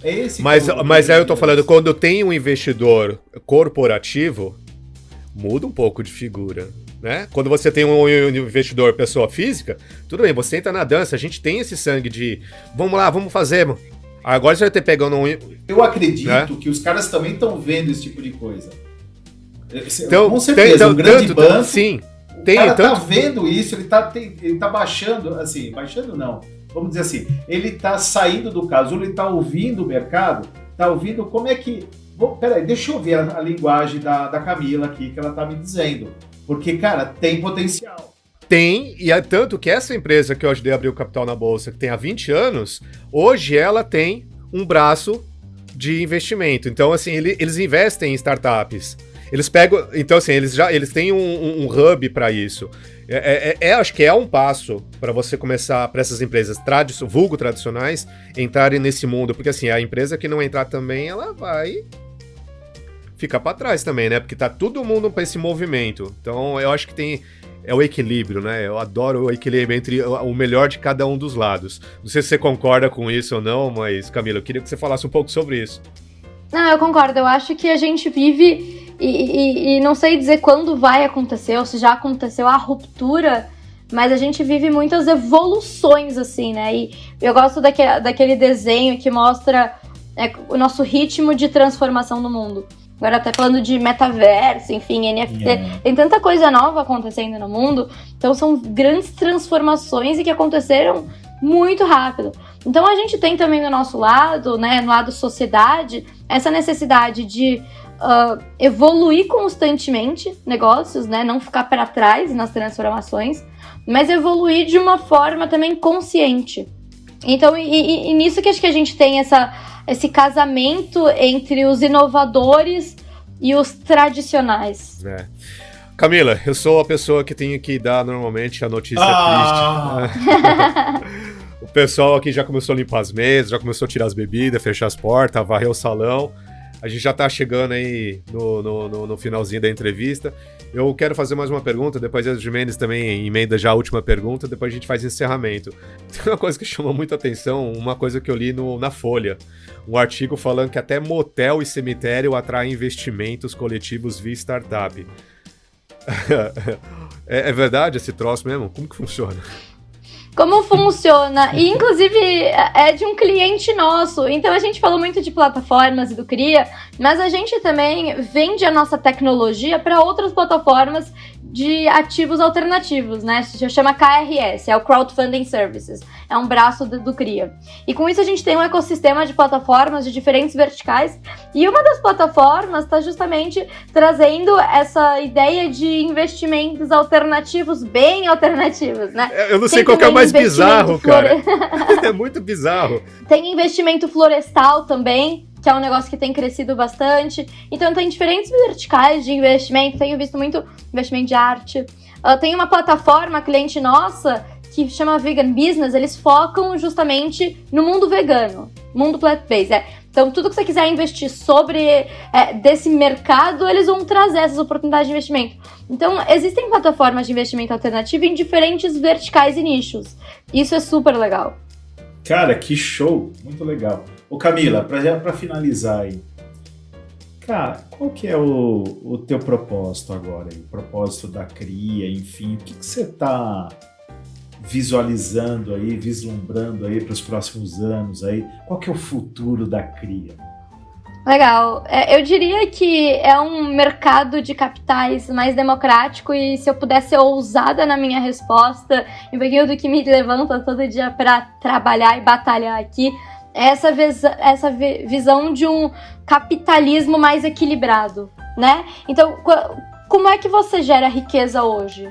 É esse. Mas aí eu tô falando, quando tem um investidor corporativo, muda um pouco de figura. Né? Quando você tem um investidor, pessoa física, tudo bem, você entra na dança, a gente tem esse sangue de vamos lá, vamos fazer. Agora você vai ter pegando um... Eu acredito que os caras também estão vendo esse tipo de coisa. Então, com certeza, um grande banco... Sim. O cara tá vendo isso, ele tá baixando, assim, baixando não, vamos dizer assim, ele tá saindo do casulo, ele tá ouvindo o mercado, tá ouvindo como é que... Peraí, deixa eu ver a linguagem da Camila aqui, que ela tá me dizendo. Porque, cara, tem potencial. Tem, e é tanto que essa empresa que eu ajudei a abrir o capital na bolsa, que tem há 20 anos, hoje ela tem um braço de investimento. Então, assim, eles investem em startups. Eles pegam... Então, assim, eles têm um hub para isso. Acho que é um passo para você começar, para essas empresas vulgo tradicionais, entrarem nesse mundo. Porque, assim, a empresa que não entrar também, ela vai ficar para trás também, né? Porque tá todo mundo para esse movimento. Então, eu acho que é o equilíbrio, né? Eu adoro o equilíbrio entre o melhor de cada um dos lados. Não sei se você concorda com isso ou não, mas, Camila, eu queria que você falasse um pouco sobre isso. Não, eu concordo. Eu acho que a gente vive... E não sei dizer quando vai acontecer, ou se já aconteceu a ruptura, mas a gente vive muitas evoluções, assim, né? E eu gosto daquele desenho que mostra o nosso ritmo de transformação no mundo. Agora até falando de metaverso, enfim, NFT, tem tanta coisa nova acontecendo no mundo, então são grandes transformações e que aconteceram muito rápido. Então a gente tem também do nosso lado, né, no lado sociedade, essa necessidade de evoluir constantemente negócios, né, não ficar para trás nas transformações, mas evoluir de uma forma também consciente. Então, e nisso que acho que a gente tem esse casamento entre os inovadores e os tradicionais. Camila, eu sou a pessoa que tem que dar normalmente a notícia triste. O pessoal aqui já começou a limpar as mesas, já começou a tirar as bebidas, fechar as portas, varrer o salão. A gente já tá chegando aí no finalzinho da entrevista. Eu quero fazer mais uma pergunta, depois a Jimenez também emenda já a última pergunta, depois a gente faz encerramento. Tem uma coisa que chamou muita atenção, uma coisa que eu li na Folha, um artigo falando que até motel e cemitério atraem investimentos coletivos via startup. É verdade esse troço mesmo? Como que funciona? Como funciona? E, inclusive, é de um cliente nosso. Então, a gente falou muito de plataformas e do CRIA, mas a gente também vende a nossa tecnologia para outras plataformas de ativos alternativos, né? Se chama KRS, é o Crowdfunding Services. É um braço do CRIA. E com isso a gente tem um ecossistema de plataformas de diferentes verticais. E uma das plataformas está justamente trazendo essa ideia de investimentos alternativos, bem alternativos, né? Eu não sei qual que é o mais bizarro, cara. É muito bizarro. Tem investimento florestal também, que é um negócio que tem crescido bastante. Então tem diferentes verticais de investimento. Tenho visto muito investimento de arte. Tem uma plataforma, cliente nossa, que chama Vegan Business. Eles focam justamente no mundo vegano, mundo plant-based. Então tudo que você quiser investir sobre desse mercado, eles vão trazer essas oportunidades de investimento. Então existem plataformas de investimento alternativo em diferentes verticais e nichos. Isso é super legal. Cara, que show! Muito legal. Ô Camila, pra finalizar aí, cara, qual que é o teu propósito agora? O propósito da CRIA, enfim, o que você tá visualizando aí, vislumbrando aí para os próximos anos aí? Qual que é o futuro da CRIA? Legal. Eu diria que é um mercado de capitais mais democrático e se eu pudesse ser ousada na minha resposta, um pouquinho do que me levanta todo dia para trabalhar e batalhar aqui, essa visão de um capitalismo mais equilibrado, né? Então, como é que você gera riqueza hoje?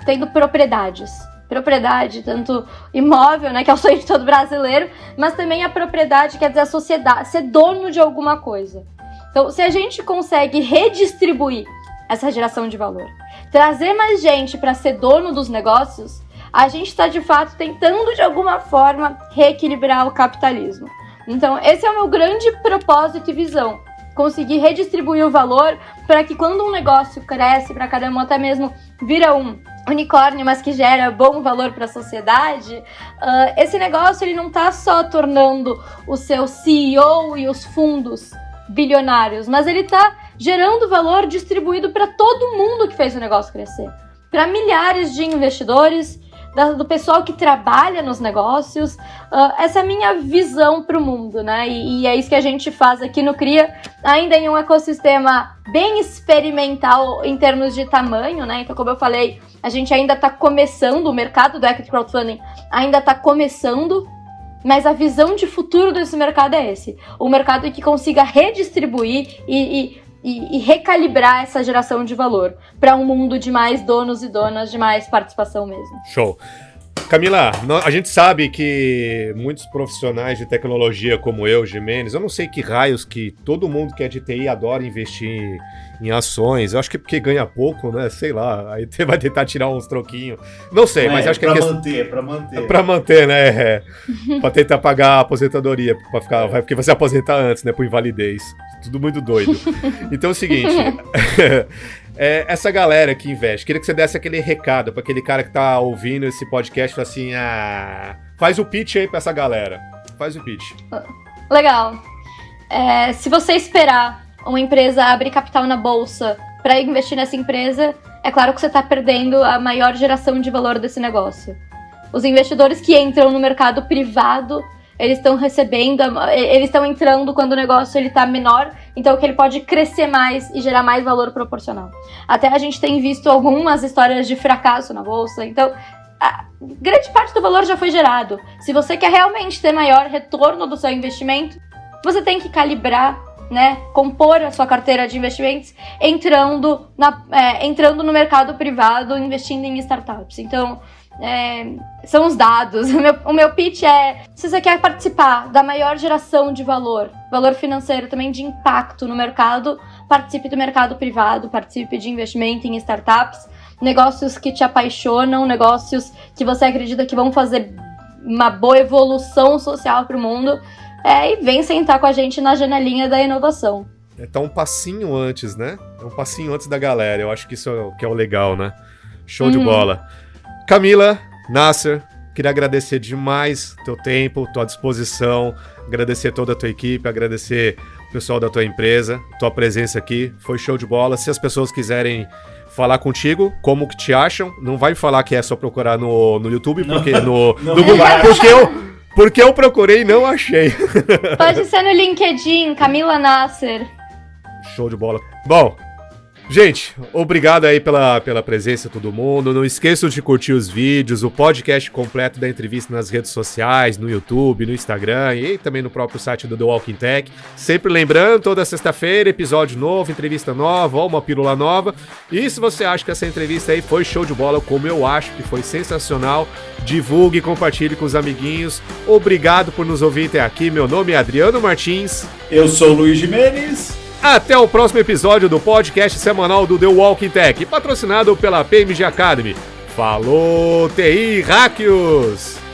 Tendo propriedades. Propriedade, tanto imóvel, né, que é o sonho de todo brasileiro, mas também a propriedade, quer dizer, a sociedade, ser dono de alguma coisa. Então, se a gente consegue redistribuir essa geração de valor, trazer mais gente para ser dono dos negócios, a gente está, de fato, tentando, de alguma forma, reequilibrar o capitalismo. Então, esse é o meu grande propósito e visão. Conseguir redistribuir o valor para que quando um negócio cresce pra caramba, até mesmo vira um unicórnio, mas que gera bom valor para a sociedade, esse negócio ele não está só tornando o seu CEO e os fundos bilionários, mas ele está gerando valor distribuído para todo mundo que fez o negócio crescer. Para milhares de investidores, do pessoal que trabalha nos negócios. Essa é a minha visão para o mundo, né? E é isso que a gente faz aqui no CRIA, ainda em um ecossistema bem experimental em termos de tamanho, né? Então, como eu falei, a gente ainda está começando, o mercado do Equity Crowdfunding ainda está começando, mas a visão de futuro desse mercado é esse. O mercado que consiga redistribuir e recalibrar essa geração de valor para um mundo de mais donos e donas, de mais participação mesmo. Show. Camila, a gente sabe que muitos profissionais de tecnologia como eu, Gimenez, eu não sei que raios que todo mundo que é de TI adora investir em ações. Eu acho que é porque ganha pouco, né? Sei lá, aí você vai tentar tirar uns troquinhos. Não sei, mas acho que é pra manter. Pra manter, né? Pra tentar pagar a aposentadoria, porque você aposentar antes, né? Por invalidez. Tudo muito doido. Então é o seguinte... essa galera que investe, queria que você desse aquele recado pra aquele cara que tá ouvindo esse podcast, assim, faz o pitch aí pra essa galera. Faz o pitch. Legal. Se você esperar uma empresa abrir capital na bolsa para investir nessa empresa, é claro que você está perdendo a maior geração de valor desse negócio. Os investidores que entram no mercado privado, eles estão entrando quando o negócio está menor, então que ele pode crescer mais e gerar mais valor proporcional. Até a gente tem visto algumas histórias de fracasso na bolsa, então a grande parte do valor já foi gerado. Se você quer realmente ter maior retorno do seu investimento, você tem que calibrar, né, compor a sua carteira de investimentos entrando no mercado privado, investindo em startups. Então, são os dados. O meu pitch se você quer participar da maior geração de valor financeiro, também de impacto no mercado, participe do mercado privado, participe de investimento em startups, negócios que te apaixonam, negócios que você acredita que vão fazer uma boa evolução social para o mundo, e vem sentar com a gente na janelinha da inovação. Tá um passinho antes, né? É um passinho antes da galera. Eu acho que isso é o legal, né? Show de bola. Camila, Nasser, queria agradecer demais teu tempo, tua disposição, agradecer toda a tua equipe, agradecer o pessoal da tua empresa, tua presença aqui, foi show de bola. Se as pessoas quiserem falar contigo, como que te acham, não vai falar que é só procurar no YouTube, porque no Google, porque eu procurei e não achei. Pode ser no LinkedIn, Camila Nasser. Show de bola. Bom, gente, obrigado aí pela presença de todo mundo. Não esqueçam de curtir os vídeos, o podcast completo da entrevista nas redes sociais, no YouTube, no Instagram e também no próprio site do The Walking Tech. Sempre lembrando, toda sexta-feira, episódio novo, entrevista nova, ou uma pílula nova. E se você acha que essa entrevista aí foi show de bola, como eu acho que foi sensacional, divulgue e compartilhe com os amiguinhos. Obrigado por nos ouvir até aqui. Meu nome é Adriano Martins. Eu sou o Luiz Gimenez. Até o próximo episódio do podcast semanal do The Walking Tech, patrocinado pela PMG Academy. Falou, TI Hackers!